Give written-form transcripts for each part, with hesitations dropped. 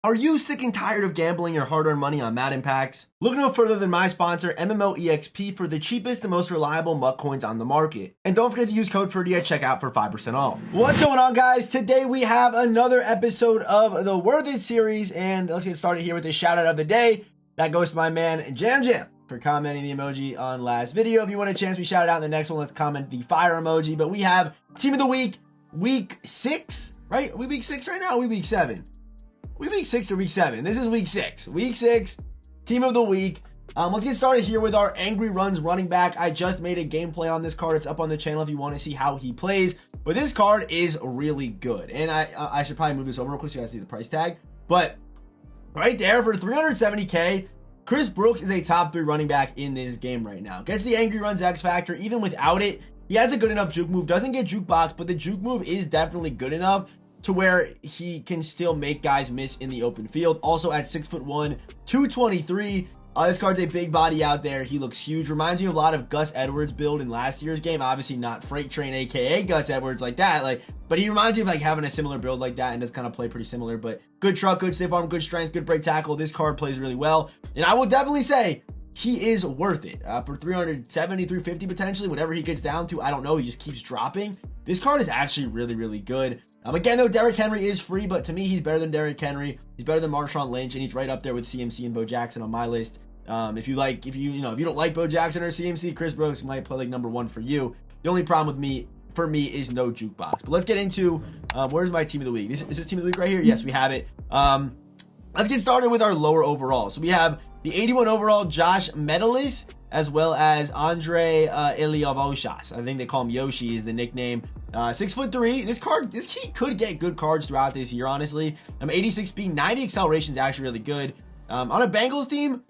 Are you sick and tired of gambling your hard-earned money on Madden packs? Look no further than my sponsor, MMOEXP, for the cheapest and most reliable MUT coins on the market. And don't forget to use code Ferdy at checkout for 5% off. What's going on, guys? Today we have another episode of the Worth It series, and let's get started here with the shout out of the day. That goes to my man Jam Jam for commenting the emoji on last video. If you want a chance to be shouted out in the next one, let's comment the fire emoji. But we have Team of the Week, week 6, right? Are we week 6 right now? Or are we week 7? We week 6 or week 7? This is week 6. Week 6, Team of the Week. Let's get started here with our Angry Runs running back. I just made a gameplay on this card. It's up on the channel if you want to see how he plays. But this card is really good. And I should probably move this over real quick so you guys see the price tag. But right there for 370K, Chris Brooks is a top 3 running back in this game right now. Gets the Angry Runs X Factor. Even without it, he has a good enough juke move. Doesn't get juke box, but the juke move is definitely good enough to where he can still make guys miss in the open field. Also at 6'1", 223. This card's a big body out there. He looks huge. Reminds me of a lot of Gus Edwards build in last year's game. Obviously not Freight Train, aka Gus Edwards like that. But he reminds me of having a similar build like that and does kind of play pretty similar. But good truck, good stiff arm, good strength, good break tackle. This card plays really well. And I will definitely say he is worth it. For 370, 350 potentially, whatever he gets down to, I don't know. He just keeps dropping. This card is actually really, really good. Again, though, Derrick Henry is free, but to me, he's better than Derrick Henry. He's better than Marshawn Lynch, and he's right up there with CMC and Bo Jackson on my list. If you don't like Bo Jackson or CMC, Chris Brooks might play like number 1 for you. The only problem for me is no jukebox. But let's get into where's my team of the week. Is this team of the week right here? Yes, we have it. Let's get started with our lower overall. So we have the 81 overall Josh Medalis, as well as Andre Ilyavoshas. I think they call him Yoshi is the nickname. 6'3". This key could get good cards throughout this year, honestly. 86 speed, 90 acceleration is actually really good. On a Bengals team,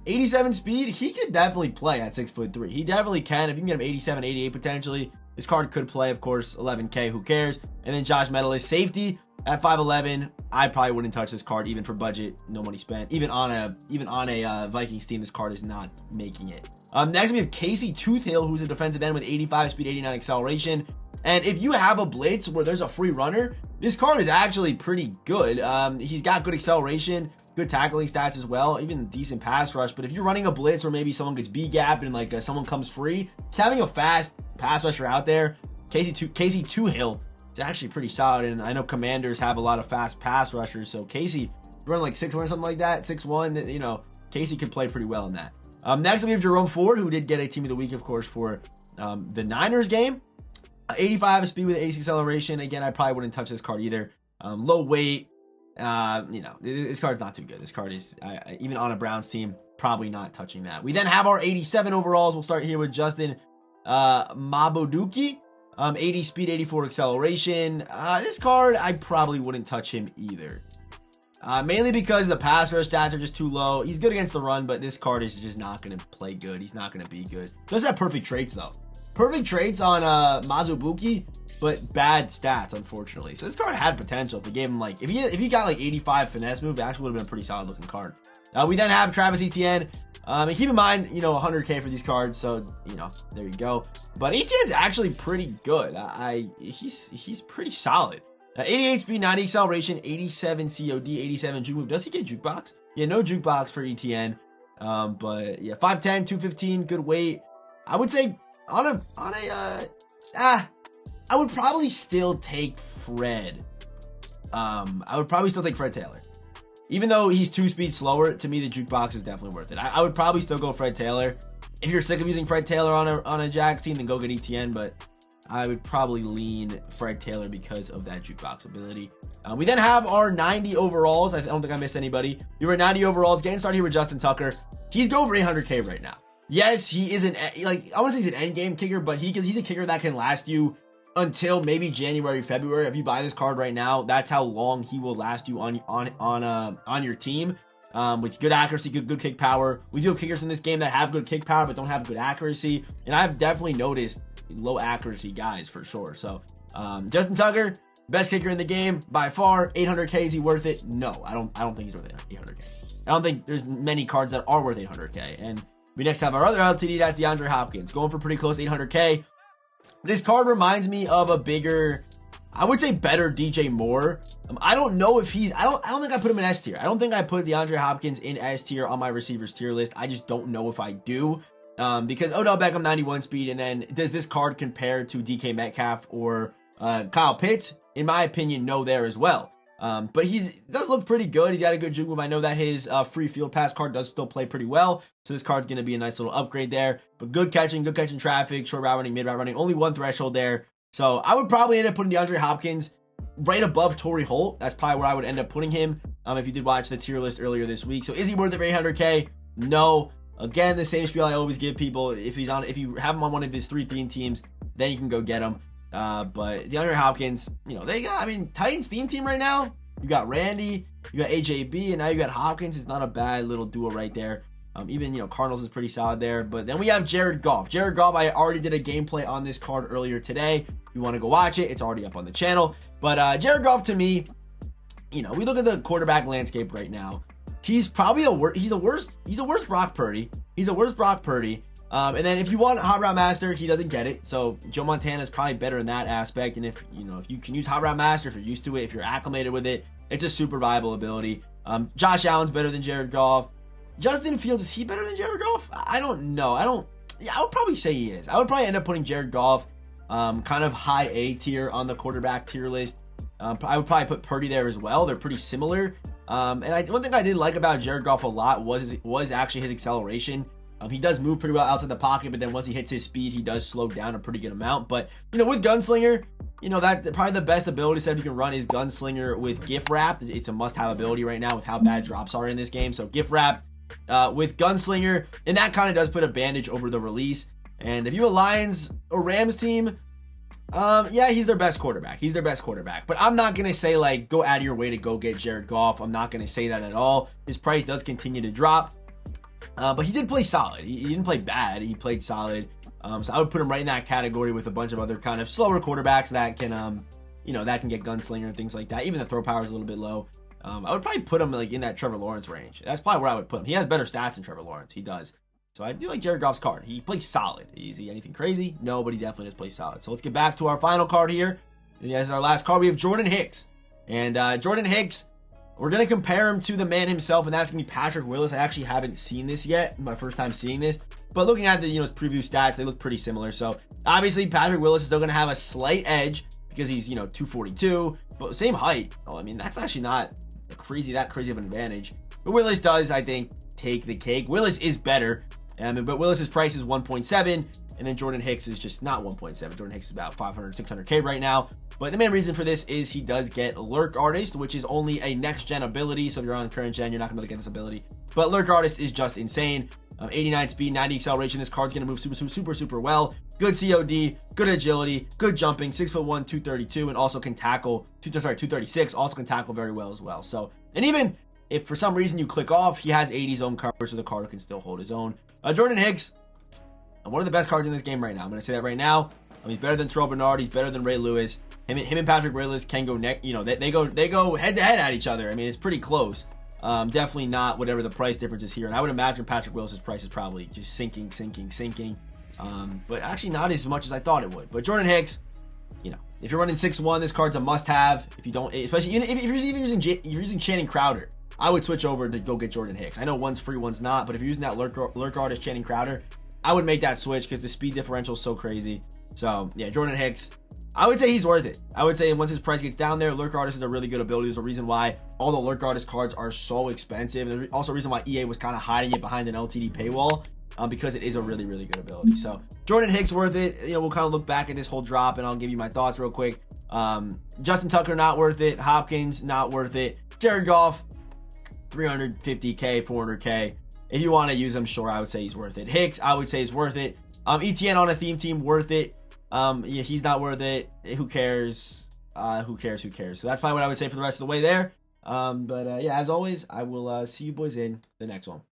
87 speed, he could definitely play at 6'3". He definitely can. If you can get him 87, 88 potentially, this card could play, of course. 11K, who cares? And then Josh Medalis, safety at 5'11". I probably wouldn't touch this card even for budget, no money spent. Even on a Vikings team, this card is not making it. Next we have Casey Toothhill, who's a defensive end with 85 speed, 89 acceleration. And if you have a blitz where there's a free runner, this card is actually pretty good. He's got good acceleration, good tackling stats as well, even decent pass rush. But if you're running a blitz or maybe someone gets B-gap and someone comes free, just having a fast pass rusher out there, Casey Toothhill, is actually pretty solid. And I know Commanders have a lot of fast pass rushers, so Casey, running like 6'1" or something like that, 6'1", Casey could play pretty well in that. Next we have Jerome Ford, who did get a team of the week, of course, for the Niners game. 85 speed with 80 acceleration. Again, I probably wouldn't touch this card either. Low weight. This card's not too good. This card is, even on a Browns team, probably not touching that. We then have our 87 overalls. We'll start here with Justin Maboduki. 80 speed, 84 acceleration. This card, I probably wouldn't touch him either. Mainly because the pass rush stats are just too low. He's good against the run, but this card is just not going to play good. He's not going to be good. Does have perfect traits, though. Perfect traits on Mazubuki, but bad stats, unfortunately. So this card had potential if they gave him if he got 85 finesse move, it actually would have been a pretty solid looking card. We then have Travis Etienne. And keep in mind, 100K for these cards, so there you go. But Etienne's actually pretty good. He's pretty solid. 88 speed, 90 acceleration, 87 COD, 87 juke move. Does he get jukebox? Yeah, no jukebox for Etienne. But yeah, 5'10", 215, good weight. I would say I would probably still take Fred. I would probably still take Fred Taylor. Even though he's 2 speed slower, to me the jukebox is definitely worth it. I would probably still go Fred Taylor. If you're sick of using Fred Taylor on a Jags team, then go get Etienne, but I would probably lean Fred Taylor because of that jukebox ability. We then have our 90 overalls. I don't think I missed anybody. You were 90 overalls. Getting started here with Justin Tucker. He's going over 800K right now. Yes, he isn't I want to say he's an end game kicker, but he's a kicker that can last you until maybe January, February. If you buy this card right now, that's how long he will last you on your team. With good accuracy, good kick power. We do have kickers in this game that have good kick power but don't have good accuracy, and I've definitely noticed low accuracy guys for sure. So Justin Tucker, best kicker in the game by far. 800K, is he worth it? No, I don't think he's worth 800K. I don't think there's many cards that are worth 800K. And we next have our other LTD, that's DeAndre Hopkins, going for pretty close 800K. This card reminds me of a bigger I would say better DJ Moore. I don't know if he's, I don't think I put him in S tier. I don't think I put DeAndre Hopkins in S tier on my receivers tier list. I just don't know if I do. Because Odell Beckham 91 speed, and then does this card compare to DK Metcalf or Kyle Pitts? In my opinion, no there as well. But does look pretty good. He's got a good juke move. I know that his free field pass card does still play pretty well. So this card's going to be a nice little upgrade there. But good catching traffic, short route running, mid route running. Only one threshold there. So I would probably end up putting DeAndre Hopkins right above Torrey Holt. That's probably where I would end up putting him if you did watch the tier list earlier this week. So is he worth it for 800K? No. Again, the same spiel I always give people. If you have him on one of his 3 theme teams, then you can go get him. But DeAndre Hopkins, they got, Titans theme team right now. You got Randy, you got AJB, and now you got Hopkins. It's not a bad little duo right there. Even, Cardinals is pretty solid there. But then we have Jared Goff. Jared Goff, I already did a gameplay on this card earlier today. If you want to go watch it, it's already up on the channel. But Jared Goff, to me, we look at the quarterback landscape right now. He's probably he's a worse Brock Purdy. He's a worse Brock Purdy. And then if you want Hot Route Master, he doesn't get it. So Joe Montana is probably better in that aspect. And if you can use Hot Route Master, if you're used to it, if you're acclimated with it, it's a super viable ability. Josh Allen's better than Jared Goff. Justin Fields, is he better than Jared Goff? I don't know. I would probably say he is. I would probably end up putting Jared Goff kind of high A tier on the quarterback tier list. I would probably put Purdy there as well. They're pretty similar. And one thing I did like about Jared Goff a lot was actually his acceleration. He does move pretty well outside the pocket, but then once he hits his speed, he does slow down a pretty good amount. But, with Gunslinger, that probably the best ability set you can run is Gunslinger with Gift Wrap. It's a must-have ability right now with how bad drops are in this game. So Gift Wrap with Gunslinger, and that kind of does put a bandage over the release. And if you have a Lions or Rams team, yeah, he's their best quarterback. He's their best quarterback. But I'm not going to say, go out of your way to go get Jared Goff. I'm not going to say that at all. His price does continue to drop. But he did play solid. He didn't play bad. He played solid. So I would put him right in that category with a bunch of other kind of slower quarterbacks that can, that can get Gunslinger and things like that. Even the throw power is a little bit low. I would probably put him in that Trevor Lawrence range. That's probably where I would put him. He has better stats than Trevor Lawrence. He does. So I do like Jared Goff's card. He plays solid. Is he anything crazy? No, but he definitely does play solid. So let's get back to our final card here. And as our last card, we have Jordan Hicks. And Jordan Hicks, we're going to compare him to the man himself, and that's going to be Patrick Willis. I actually haven't seen this yet. My first time seeing this. But looking at the his preview stats, they look pretty similar. So obviously Patrick Willis is still going to have a slight edge because he's 242, but same height. Oh, that's actually not that crazy of an advantage. But Willis does, I think, take the cake. Willis is better. But Willis's price is 1.7, and then Jordan Hicks is just not 1.7. Jordan Hicks is about 500, 600K right now. But the main reason for this is he does get Lurk Artist, which is only a next-gen ability. So if you're on current gen, you're not going to get this ability. But Lurk Artist is just insane. 89 speed, 90 acceleration. This card's going to move super well. Good COD, good agility, good jumping. 6'1", 232, and also can tackle. 236. Also can tackle very well as well. So, and even if for some reason you click off, he has 80 zone coverage, so the card can still hold his own. Jordan Hicks, one of the best cards in this game right now. I'm going to say that right now. He's better than Terrell Bernard. He's better than Ray Lewis. Him and Patrick Willis can go neck. They go head to head at each other. It's pretty close. Definitely not whatever the price difference is here. And I would imagine Patrick Willis's price is probably just sinking. But actually not as much as I thought it would. But Jordan Hicks, if you're running 6'1", this card's a must-have. If you don't, especially if you're using Channing Crowder, I would switch over to go get Jordan Hicks. I know one's free, one's not, but if you're using that lurk artist Channing Crowder, I would make that switch because the speed differential is so crazy. So yeah, Jordan Hicks, I would say he's worth it. I would say once his price gets down there, Lurk Artist is a really good ability. There's a reason why all the Lurk Artist cards are so expensive. And there's also a reason why EA was kind of hiding it behind an LTD paywall because it is a really, really good ability. So Jordan Hicks worth it. We'll kind of look back at this whole drop and I'll give you my thoughts real quick. Justin Tucker, not worth it. Hopkins, not worth it. Jared Goff, 350K, 400K. If you want to use him, sure, I would say he's worth it. Hicks, I would say is worth it. ETN on a theme team, worth it. Yeah, he's not worth it. Who cares? Who cares? So that's probably what I would say for the rest of the way there. But yeah, as always, I will see you boys in the next one.